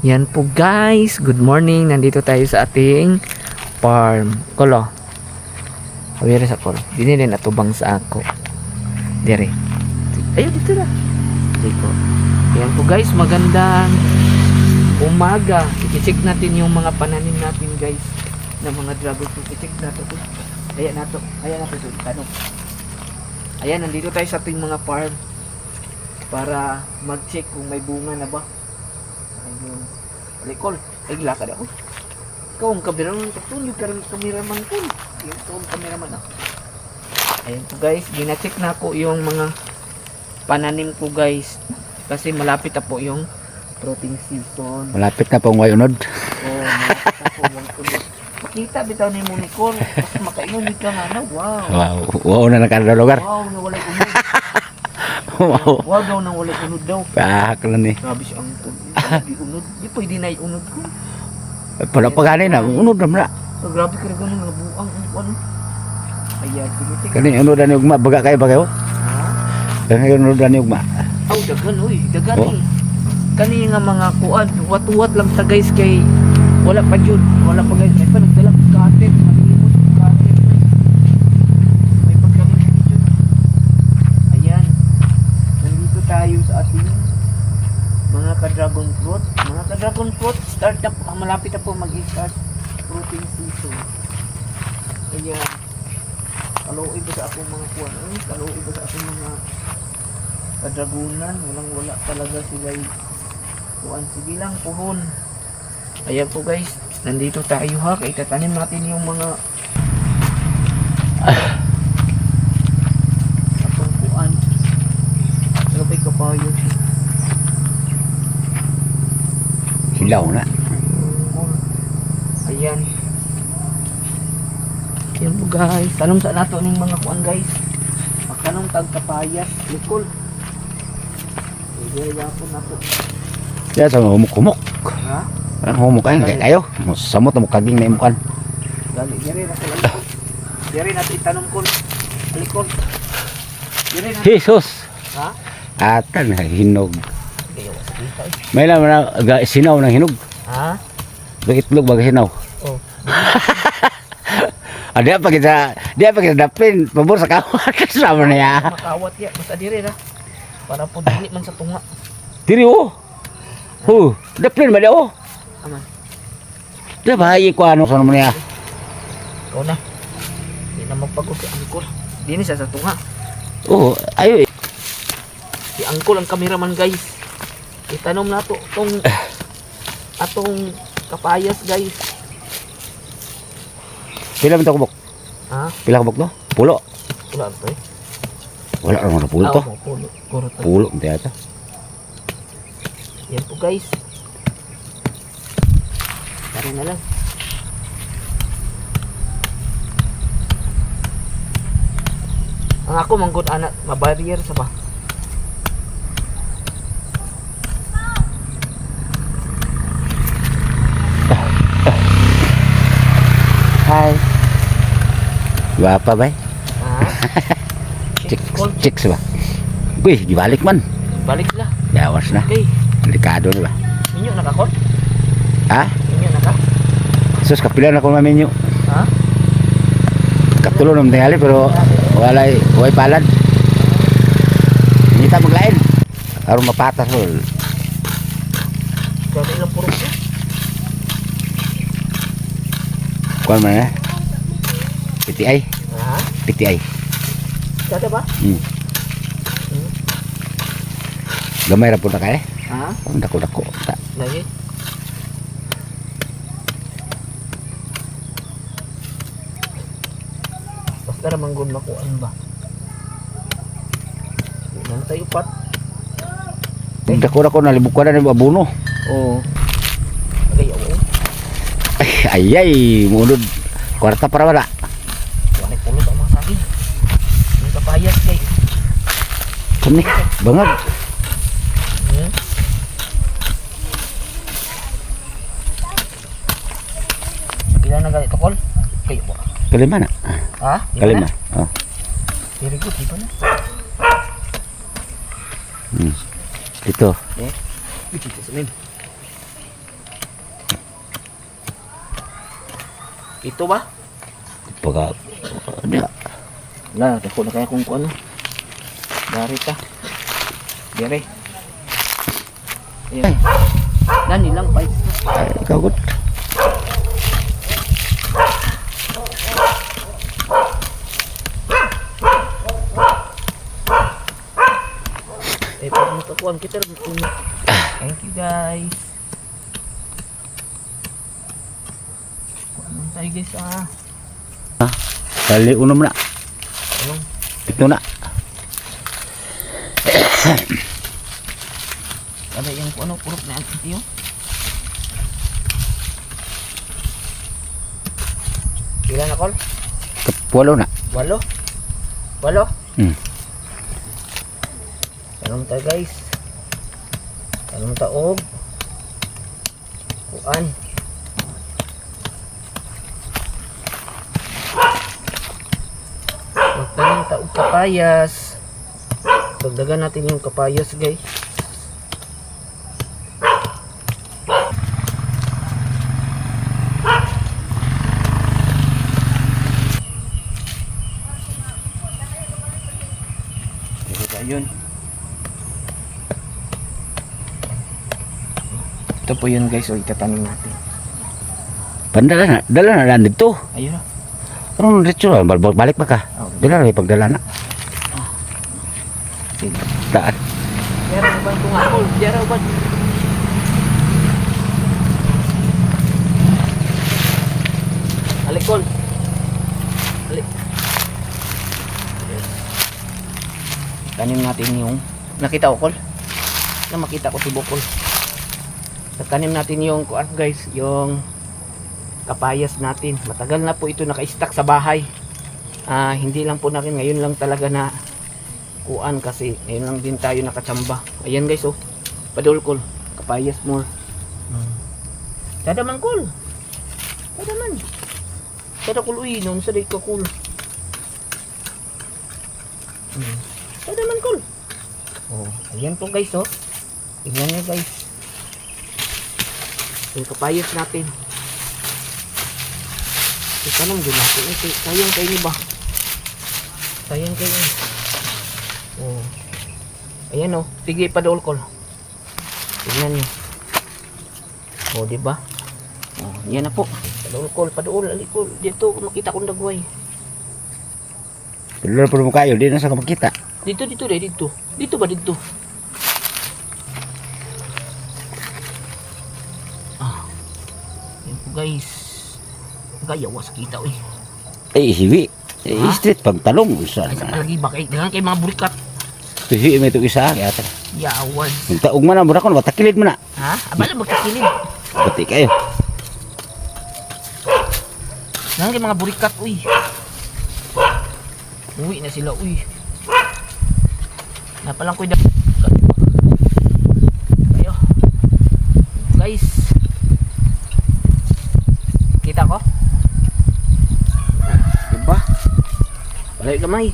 Yan po guys, good morning. Nandito tayo sa ating farm. Kolo. Awira sa kolo. Dinili na tubang sa ako. Dire. Ayun dito na. Dito. Yan po guys, magandang umaga. I-check natin yung mga pananim natin guys. Na mga dragon fruit. I-check natin. Ayan nato. Ayan nato. Tanong. Ayan, nandito tayo sa ating mga farm. Para mag-check kung may bunga na ba. Ayun. Alikol. Ay, lakad ako. Ikaw ang kameraman. Tunod ka rin kameraman ko. Ikaw ang kameraman ako. Ayan po guys. Gina-check na ako yung mga pananim ko guys. Kasi malapit na po yung fruiting season. Malapit na pong wayunod. Oh, malapit na po yung tulog. Makita bitaw ni mo Nicole. Kasi makaingon dito nga na. Wow. Wow, wow na nakadalogar. Wow, nawala unod. Wow. Wow daw nang wala unod daw. Pahak lang ni. Grabe siya ang tulog. Di unod. Di pwede na unod ko. Pala pagani na, unod na. So, grabe ka rin ganun nga buang ano. Ayan, tinitik. Kani unod na ni ugma, baga kayo bagayo. Ha? Kani unod na ni ugma. Aw, dagan uy, dagan Oh. eh. Kani nga mga kuan, wat-wat lang ta guys kay wala pa jud, wala pa guys. May pa nagdala ko katet, malimot ko katet. May paggamit jud. Ayan. Nandito tayo sa ating mga ka-dragon fruit. Mga ka-dragon fruit, start na po, malapit na po mag-start fruiting season. Ayan. Kaluoy ba sa akong mga kuan? Ay, kaluoy ba sa akong mga kadragunan? Walang-wala talaga sila kuan. Sige lang, puhon. Ayan po guys, nandito tayo ha. Kaya tatanim natin yung mga atong kuan. Ano ba'y kapayo? Hilaw na. Ayan. Ayan po guys. Tanong sa nato ng mga kuan guys. Magtanong tag kapayas. Likol. Igaya po na po. Ya sa humok-humok. Ha? Ang humok kayo. Samot mo kaging na imukan. Dali, diri na sila. Diri natin itanong ko. Likol. Diri na. Jesus. Ha? Atan hinog. Kaya sa kita eh. May lang na sinaw ng hinog. Ha? Itlog baga sinaw. Oh. Dia pa kita dapin pabor sa kawat sama na ya. Makawat ya. Basta diri na. Para po dili man sa tunga. Diri oh. Dapin ba dia oh? Aman. Dia bahayi ko ano sa naman niya. Ikaw na. Hindi na magpagod si Angkol. Hindi ni sa tunga. Oh, ayo. Si Angkol ang cameraman guys. Itanom na to atong kapayas guys. Pila man to kubok? Ha? Pila kubok to? Pulo. Wala ba eh? Wala naman na pulo to. Pulo. Puro to. Pulo ang tiyata. Yan po guys. Tara na lang. Ang ako manggod anak, mabarrier sa ba? Hi. Guwapa ba? Ha? Chicks ba? Uy, gibalik man. Balik lah. Yawas na. Okay. Delikado na ba? Minyo nakakot? Ha? Minyo naka? Sus, kapilan ako maminyo. Ha? Kaptulo naman tingali pero walay palad. Hindi ta maglain. Aron mapatas mo. Dali lang puro ko. Kuan man na? PTI. Ha? PTI. Kada ba? Gamay ra po na kaya. Ha? Ang dako-dako. Lagi. Basta naman gud makuan ba? Di man tayo pat. Ang dako-dako na libukan na ni abono. Oo. Okay, oo. Ay, munod. Kwarta para wala. Wala pulot ang mga saging. Yung kapayas kay. Kani, bangag. Hmm? Pila na ganito kol? Kayo ba? Kalima na. Ha? Di ba Kalima. na? Oh. Very good, di ba na? Dito. Eh, dito sa min. Ito ba? Pagka, ano, Wala, dako na kaya kung ano. Dari ta. Dire. Ayan. Dani lang pa. ay, ikaw good. Pag makakuha kita. Thank you guys. Kuha tayo guys Kali uno mo na. Ano? Ito na. Ada yang ano purok na anti yun. Ilan na call? Walo na. Walo? Walo? Hmm. Tanong tayo guys. Tanong taog. Kuan. Magtanong taog kapayas. Dagdagan natin yung kapayas guys. Ayun. Ito po yun guys, o itatanim natin. Dala na lang dito. Ayun na. Ano dito? Balik pa ka. Dala na pagdala na. Sige. Daan. Diara ba itong apple? Diara ba? Alik Col. Alik. Tanim natin yung nakita ko Col. Na makita ko si Bokol. Tanim natin yung kuan guys, yung kapayas natin. Matagal na po ito naka-stack sa bahay. Hindi lang po natin ngayon lang talaga na kuan kasi ngayon lang din tayo nakachamba. Ayan guys oh. Padulkol, kapayas more. Tada man Col. Tada man. Tada Col uy, noon sa day ka Col. Tada man Col. Oh, ayan po guys oh. Tingnan niyo guys. Yung kapayas natin. Ito lang din natin. Sayang kayo ba? Sayang kayo. Oh. Ayan oh. Sige padol ko. Tingnan niyo. Oh, di ba? Oh, yan na po. Padol ko, padol, alikol. Dito makita kong dagway. Dala po mo kayo, di na sa kapakita. Dito deh, dito. Dito ba dito? Yan po guys. Gayawas kita oy. Hiwi. Street pagtalong. Ay sa lagi ba kay dengan kay mga burikat. Hiwi may ito isa. Kaya ata. Yawas. Taog man na, mura ko, matakilid mo na. Ha? Abala magkakilid. Bati kayo. Dengan kay mga burikat uy. Uwi na sila uy. Napalang ko ayo. Guys. Kita ko? Diba? Balik gamay.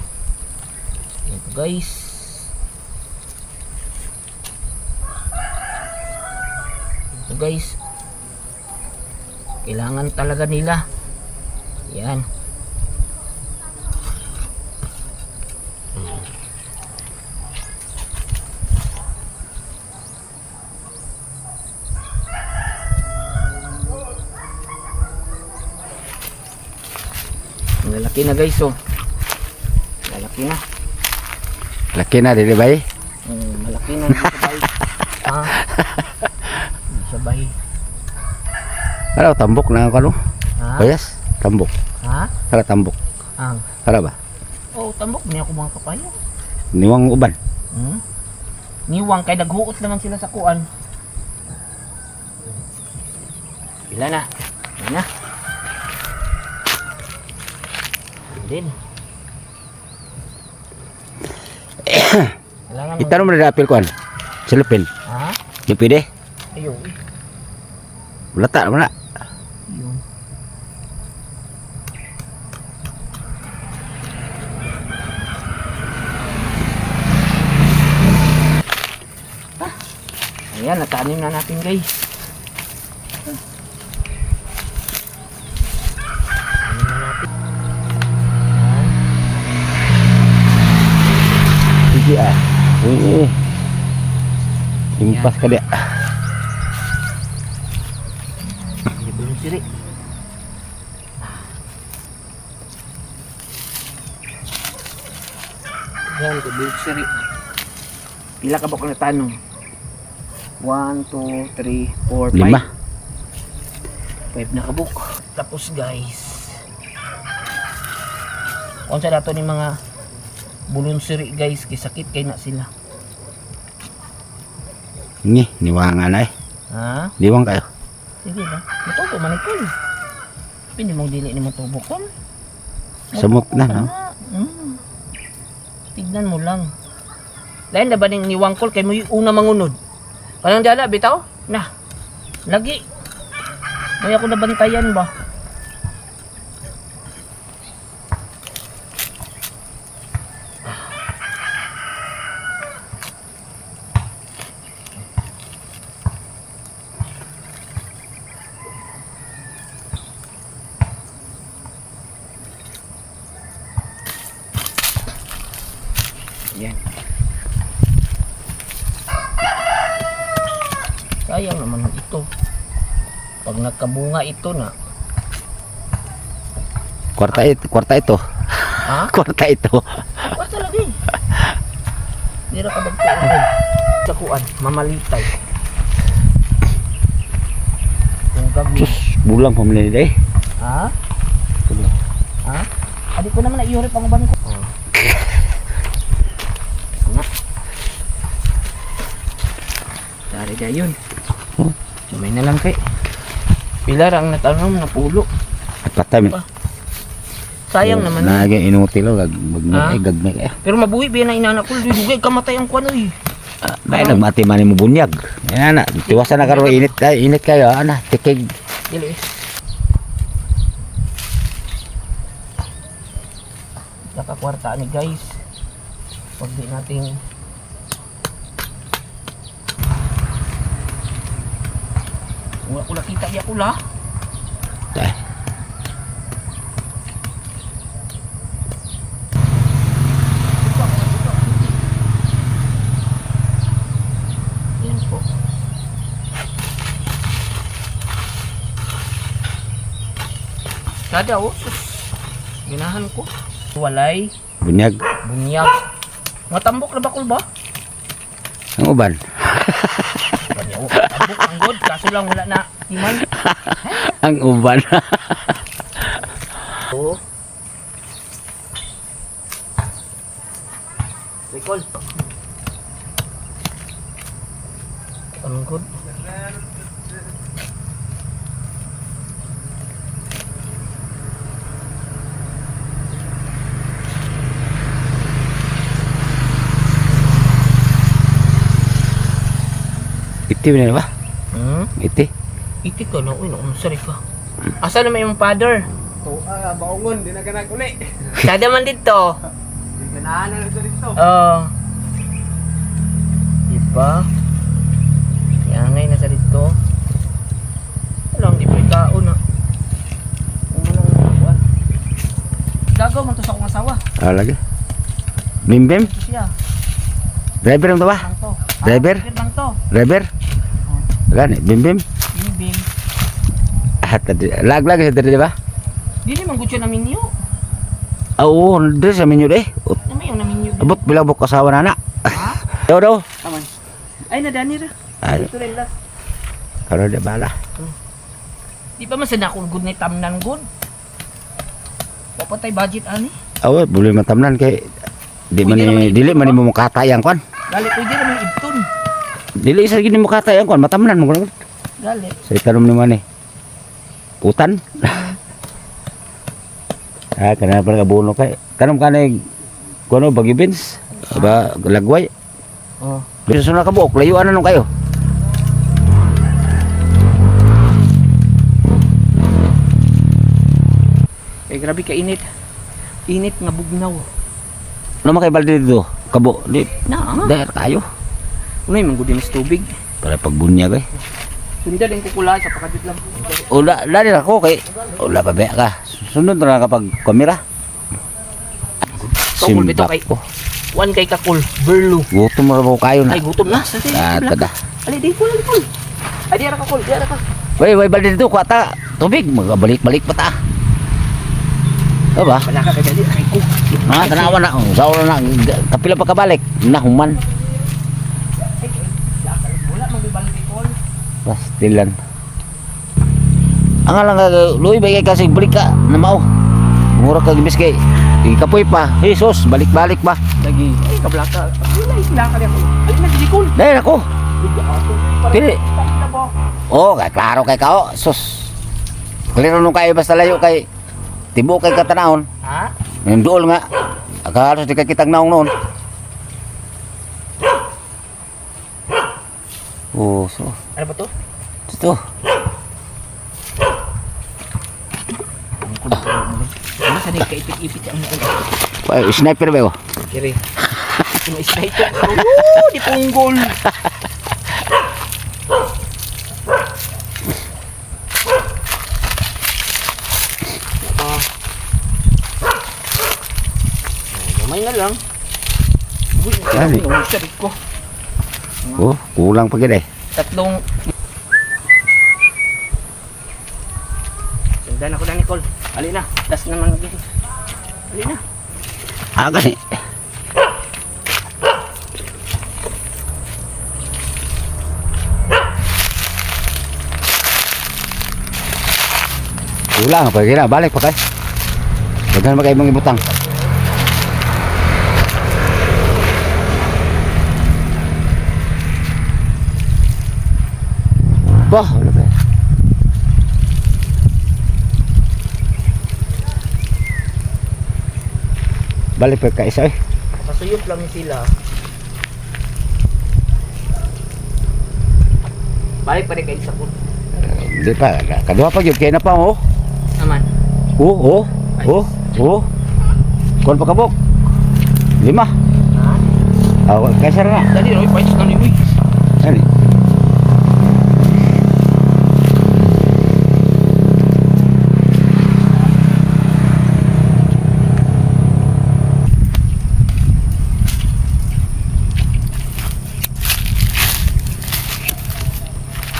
Ito guys. Ito guys. Kailangan talaga nila. Yan. Lalaki na guys oh. Lalaki na. Laki na, di ba eh? Malaki na dito sa bahay. Ha? Dito sa bahay. Ano, tambok na ako, no? Ha? Bayas, tambok. Ha? Kala tambok. Ang. Kala ba? Oh, tambok niya ako mga kapaya. Niwang uban. Niwang kay naghuot naman sila sa kuan. Ilan na? Ilan na? Din. Kailangan mo. Itanong mo na apil kuan. Silupin. Ha? Di pwede. Ayaw. Wala ta naman na. Yun. Ayan, natanim na natin guys. Di ah. Impas ka dia. Bulong siri. Yan, bulong siri. Pila ka ba kung natanong? 1, 2, 3, 4, 5. 5 na kabuk. Tapos guys, kung sa dato ni mga bulunsiri guys, kay sakit kay na sila. Ni, niwangan ay. Ha? Diwang kayo. Sige ba? Matubo man ito. Pindi mong dili ni mo tubo kon. Samot na, no? Tignan mo lang. Lain na ba ning niwangkol kay mo yung una mangunod? Kanang dala bitaw? Na. Lagi. May ako nabantayan ba? Yan. Sayang naman ito. Pag nagkabunga ito na. Kwarta ito. Ha? Kwarta ito. Wala talaga eh. Dira ka bagtuon. Sakuan, mamalitay. Kung gabi. Sus, bulang pamilya nila eh. Ha? Ha? Adi ko naman na iuri pang uban ko. Oh. Nga. Dari dayon. Oh. Sumay na lang kay. Pilar ang natanom na pulo. Patay. Sayang naman. Naging inutilo Ha? gagmay kaya. Pero mabuhi ba na inana ko, dugay kamatay ang kuan oy. Dahil nagmati man mo bunyag. Yan na, tiwasan na karo init kayo ana, tikig. Dili. Nakakwarta ni guys. Pag di nating wala ko nakita di ako la. Dahil. Yan po. Kada oh, sus. Ginahan ko. Walay, Bunyag. bunyag. Matambok na bakul ba? Ang uban. Banyaw, tambok ang god. Kaso lang wala na iman. Ang uban. Oo. Recall. Ang god. Iti na ba? Iti. Itik ka na. Uy, nakunsari ka. Asa naman yung father? Baungon, di na ka naguli. Sada man dito. Ganahan na rin dito. Oo. Diba? Yangay na sa dito. Alam, di pa ikaon na. Umulang gagaw man to sa akong asawa. Lagi. Bimbim? Ito siya. Driver ang to ba? Lang to. Driver? Lang to. Driver? Gani, bimbim? Bim. Lag sa diri ba? Dili man gud siya namin niyo. Oo, diri sa minyo eh. Naman yung namin niyo. Abot bilang buk kasawa na na. Ha? Daw. Taman. Ay, nadani ra. Ay, Ito rin last. karo de bala. Di pa man sa nakul good ni tamnan good. Papatay budget ani. Aw, buli matamnan kay dili man mo makatay ang kwan. Gali pwede ra man ibton. Dili sa gini mo katay ang kwan, matamnan mo kwan. Gali. Sa itanom ni man eh. Putan. Kana pa kabuno kay. Kanom kanay kuno bagi beans ba lagway. Oh. Biso na kabuok, layuan na nung kayo. Eh grabe ka init. Init nga bugnaw. Ano makay balde dito? Kabo, di Na. daer kayo. Unay man gud mas tubig. Para pagbunyag eh. Sunda din kukula sa pakadit lang. Ula, dali ako kay ula pa ba ka. Sunod na kapag kamera. Tungkol bitaw kay ko. One kay kakul, berlo. Gutom na po kayo na. Ay, gutom na. Sa Tada. Ali, di kul, kul. Ay, di ara kakul, di ara ka. Way, balik dito, kuwata. Tubig, magabalik-balik pa ta. Aba? Wala ka kay ay ko. Ha, tanawa na. Sawa na. Kapila pa kabalik. Nahuman. Wala mang bibalik kul. Pastilan. Ang alang luoy ba kasi balik ka na mao. Mura ka gibis kay. Ikapoy pa. Jesus, balik-balik ba? Lagi. Ay, kablaka. Wala isla ka ako. Ali na di kul. Dahil ako. Pili. Na ba? Oh, kay klaro kay kao. Sus. Klaro nung kayo basta layo kay tibo kay katanahon. Ha? Nindol nga. Akalos di ka kitang naong noon. Oh, so. Ano ba to? Ito. Ano sa kay ipit-ipit ang kul. Why, sniper ba ko? Kiri. Kung sniper. Oh, di punggol. Gamay na lang. Uy, Dali. ang sarap ko. Oh, kulang pa gid eh. Tatlong. Sundan ako na Nicole. Ali na. Das naman dito. Ali na. Ah, gani. Kulang pa gid balik pa kay. Daghan magay mga ibutang. Bah, wala ba? Balik pa ka isa eh. Masuyop lang sila. Balik pa rin kayo sa pool. Di pa, kadua pa gyud kay na pa oh. Aman. Oh. Kon pa kabok. 5. Ha? Ah, kay sir na. Dali, Roy. Pwede ka ni Ani.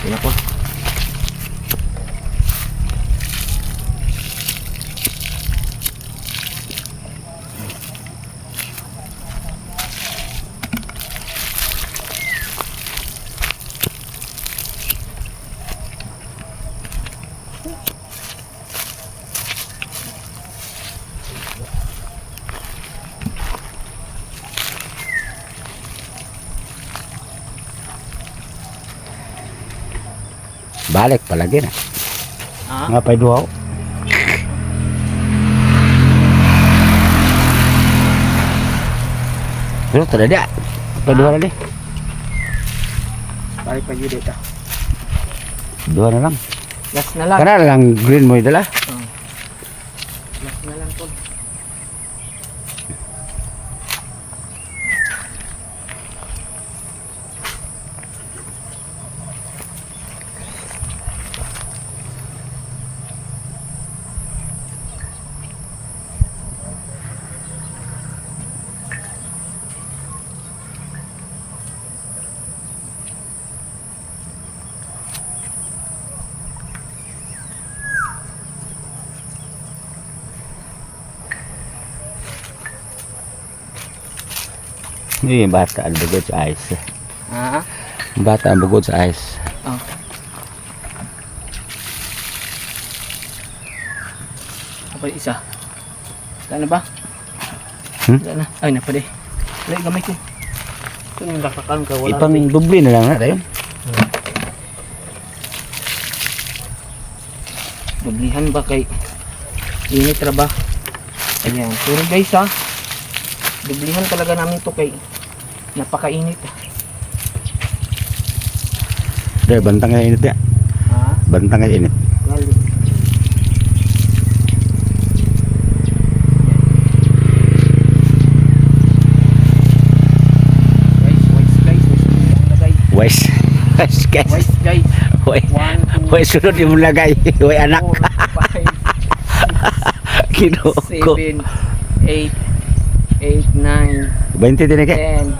Yan ako. Balik palagi na. Ha? Nga pa duha. Pero tadi dia. Pa duha na di. Balik pa yun dito. Duha na lang. Last na lang. Kana lang green mo dala. Last na lang po. Ni bata ang bugod sa ice. Ha? Bata ang bugod sa ice. Oh. Apa isa? Wala na ba? Wala na. Ay, napade. Wala, gamay ko. Ito yung nakakaroon ka. Wala. Ipang dubli na lang na tayo. Dublihan ba kay init ra ba? Ayan. Sorry guys ha. Dublihan talaga namin to kay napakainit. Dahil bantang nga init ya. Ha? Bantang nga init. Gali. Wise. Wise guys. Wise guys. Wise. 1, 2, Wise sunod yung lagay. Wise anak. 4, 5, Kinoko. 7, 8, 8, 9, 20 din kay. 10,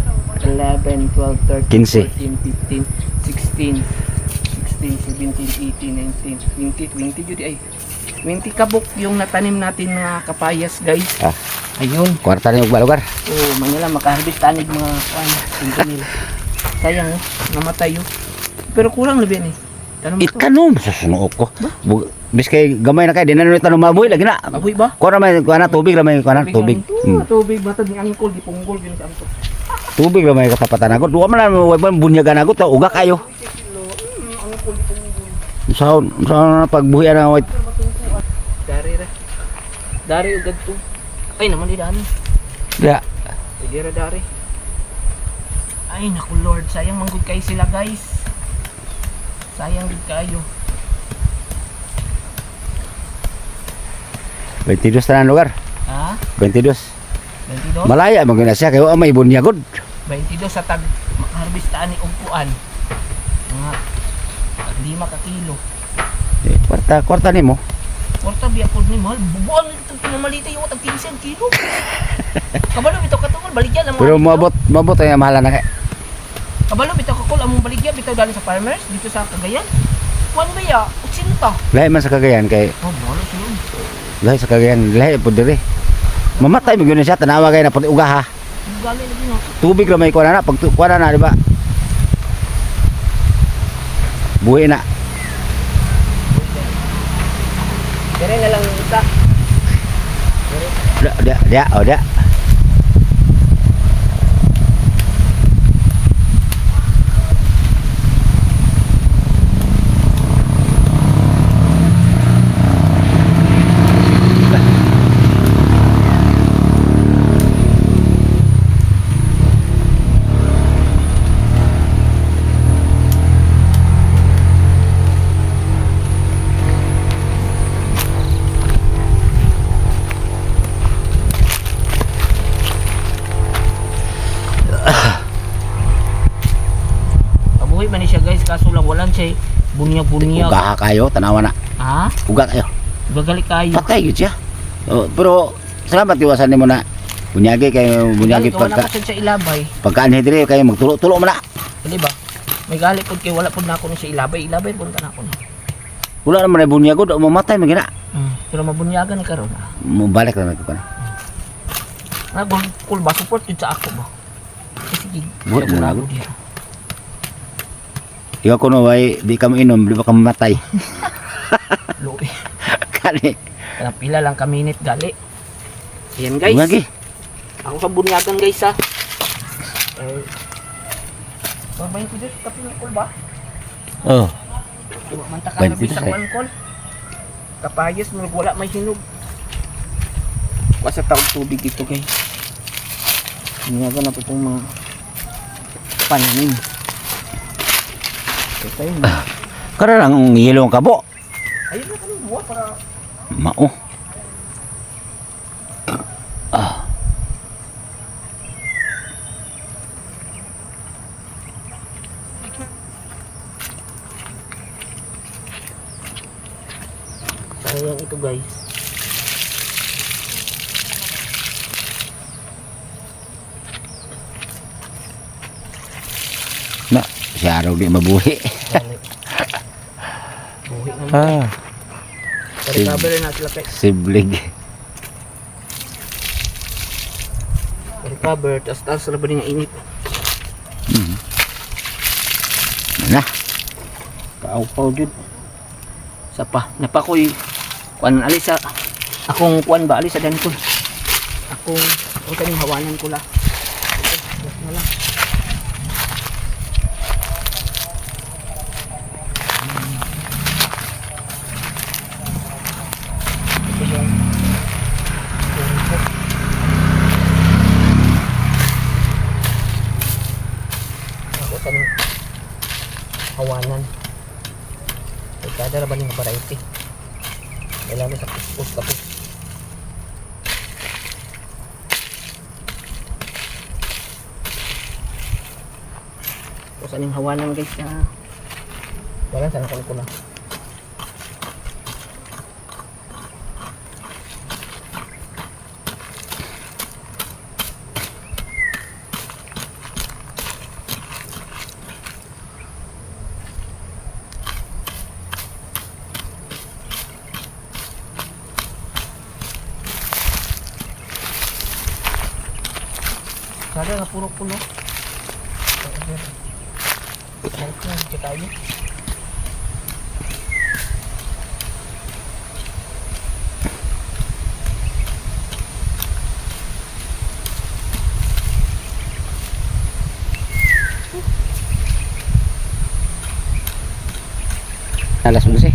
11, 12, 13, 15. 14, 15, 16, 16, 17, 18, 19, 20, 20 jud ay. 20 kabuk yung natanim natin mga kapayas, guys. Ah. Ayun. Kwarta ni ugba lugar. Oh, Manila makaharvest tanig mga kuan. Tingnan nila. Sayang oh, namatay oh. Pero kurang labi ni. Tanong mo to. Ikanom susunod ko. Biskay gamay na kay di na nung tanong mabuhi lagi na. Aboy ba? Ko na may kuana tubig la may kuana tubig. Tubig batad ni angkol di punggol gini sa angkol. Tubig la may kapapatan ako. Duwa man na way bunyagan ako to uga kayo. Angkol di punggol. Sa pagbuhi na white. Dari ra. Dari ugad to. Ay naman di dani. Ya. Pwede ra dari. Ay naku Lord, sayang manggod kayo sila guys. Sayang gud kayo. 22 tanan lugar. Ha? 22. 22? Malaya maguna siya kayo may bunyagod. 22 sa tag harvestaan ni ugpuan. Mga 5 ka kilo. Kwarta nimo. Porta biya pod ni mahal. Bubuan ito pinamalita yung tag 15 ang kilo. Kabalo bitaw katungol baligyan ang Pero mabot ay mahala na kay. Kabalo bitaw kakol among baligyan bitaw dali sa farmers dito sa Cagayan. Kuan ba ya? 80. Lahi man sa Cagayan kay Oh, mahal sila. lahi sa Cagayan lahi pud diri. Mamatay maguna siya tanawa kay na pud uga ha. Gali lagi no. Tubig ra may kuana na pag kuana na di ba? Buhi na. Dire na lang yung isa. Dia. Pabuhay man ni siya guys kaso lang walang siya bunyag-bunyag. Uga kayo tanawa na. Ha? Uga kayo. Gagali kayo. Patay gyud siya. Pero salamat iwasan nimo na bunyagi kayo bunyagi Wala pagka na siya ilabay. pagkaan diri kayo magtulo-tulo man na. Di ba? May gali pod kay wala pod na ako ni siya ilabay. Ilabay pod ka na ako. Wala naman ay bunyagod o mamatay magina. Pero mabunyagan ni karon. Mubalik na nagko na. Cool ba support yun sa ako ba? Sige. Buhat mo na ako. Ikaw kuno way di ka mainom di ba ka mamatay. Luwi. Kani. Kaya pila lang ka minute gali. Ayan guys. Lagi. Ako sa bunyagan guys ha. Babayin ko dito kape ng cool ba? Oh. Manta ka 22 na bisang eh. mankol. Kapayas mo wala may hinog. Basta taong tubig dito guys. Bunyagan na po itong mga pananim. Ito yun. Kara lang ang yelo ang kabo. Ayun na kami buwa para Mao. sayang ito guys. Na, si araw di mabuhi. Buhi naman. Ah, Recover na sila kay. siblig. Recover. Taas na ba niya init. Na, Paupaw jud. Sapa. Napakoy. Kuan alis sa. Akong kuan ba alis sa danton. Akong yung hawanan ko la. Na lang. Hawanan. Ay kada ba ning variety. Lalo sa puspos kapos. Tapos anong hawanan guys na wala sana ko na. Kada na puro puno. Nice na, dito tayo. Alas 11.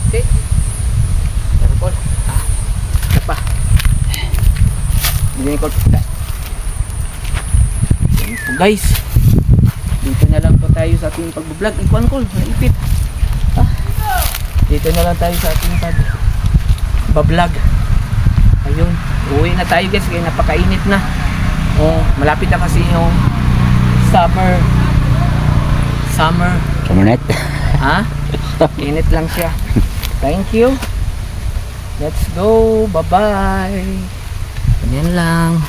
Okay. Careful. Isa pa. Hindi ko. So guys, dito na lang po tayo sa ating pag-vlog. Ikuan ko, naipit. Dito na lang tayo sa ating pag-vlog. Ayun, uwi na tayo guys, kaya napakainit na. Oh, malapit na kasi yung summer. Kamunet. Ha? Init lang siya. Thank you. Let's go. Bye-bye. Ganyan lang.